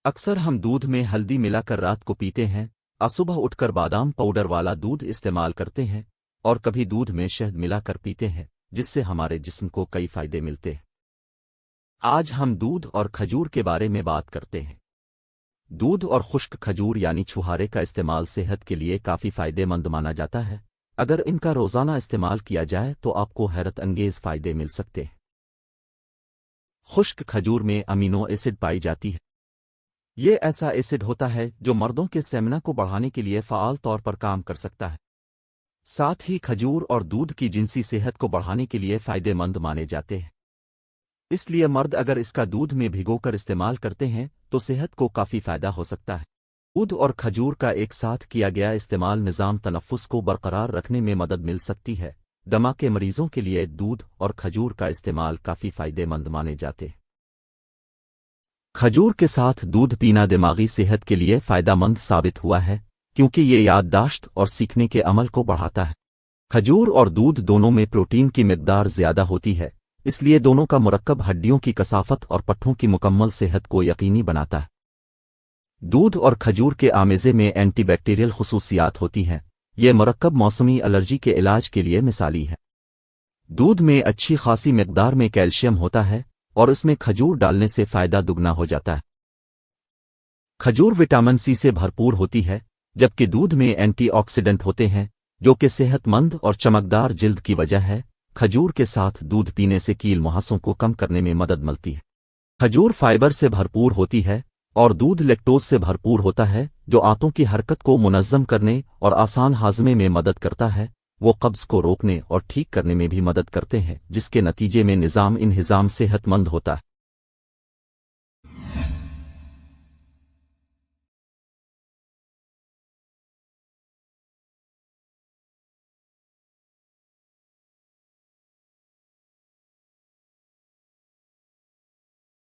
اکثر ہم دودھ میں ہلدی ملا کر رات کو پیتے ہیں اور صبح اٹھ کر بادام پاؤڈر والا دودھ استعمال کرتے ہیں، اور کبھی دودھ میں شہد ملا کر پیتے ہیں جس سے ہمارے جسم کو کئی فائدے ملتے ہیں۔ آج ہم دودھ اور کھجور کے بارے میں بات کرتے ہیں۔ دودھ اور خشک کھجور یعنی چھہارے کا استعمال صحت کے لیے کافی فائدے مند مانا جاتا ہے۔ اگر ان کا روزانہ استعمال کیا جائے تو آپ کو حیرت انگیز فائدے مل سکتے ہیں۔ خشک کھجور میں امینو ایسڈ پائی جاتی ہے۔ یہ ایسا ایسڈ ہوتا ہے جو مردوں کے اسٹیمنا کو بڑھانے کے لیے فعال طور پر کام کر سکتا ہے۔ ساتھ ہی کھجور اور دودھ کی جنسی صحت کو بڑھانے کے لیے فائدے مند مانے جاتے ہیں۔ اس لیے مرد اگر اس کا دودھ میں بھگو کر استعمال کرتے ہیں تو صحت کو کافی فائدہ ہو سکتا ہے۔ دودھ اور کھجور کا ایک ساتھ کیا گیا استعمال نظام تنفس کو برقرار رکھنے میں مدد مل سکتی ہے۔ دمہ کے مریضوں کے لیے دودھ اور کھجور کا استعمال کافی فائدے مند مانے جاتے ہیں۔ کھجور کے ساتھ دودھ پینا دماغی صحت کے لیے فائدہ مند ثابت ہوا ہے کیونکہ یہ یادداشت اور سیکھنے کے عمل کو بڑھاتا ہے۔ کھجور اور دودھ دونوں میں پروٹین کی مقدار زیادہ ہوتی ہے، اس لیے دونوں کا مرکب ہڈیوں کی کثافت اور پٹھوں کی مکمل صحت کو یقینی بناتا ہے۔ دودھ اور کھجور کے آمیزے میں اینٹی بیکٹیریل خصوصیات ہوتی ہیں۔ یہ مرکب موسمی الرجی کے علاج کے لیے مثالی ہے۔ دودھ میں اچھی خاصی مقدار میں کیلشیم ہوتا ہے اور اس میں کھجور ڈالنے سے فائدہ دگنا ہو جاتا ہے۔ کھجور وٹامن سی سے بھرپور ہوتی ہے، جبکہ دودھ میں اینٹی آکسیڈنٹ ہوتے ہیں جو کہ صحت مند اور چمکدار جلد کی وجہ ہے۔ کھجور کے ساتھ دودھ پینے سے کیل مہاسوں کو کم کرنے میں مدد ملتی ہے۔ کھجور فائبر سے بھرپور ہوتی ہے اور دودھ لیکٹوز سے بھرپور ہوتا ہے جو آنتوں کی حرکت کو منظم کرنے اور آسان ہاضمے میں مدد کرتا ہے۔ وہ قبض کو روکنے اور ٹھیک کرنے میں بھی مدد کرتے ہیں، جس کے نتیجے میں نظام انہضام صحت مند ہوتا ہے۔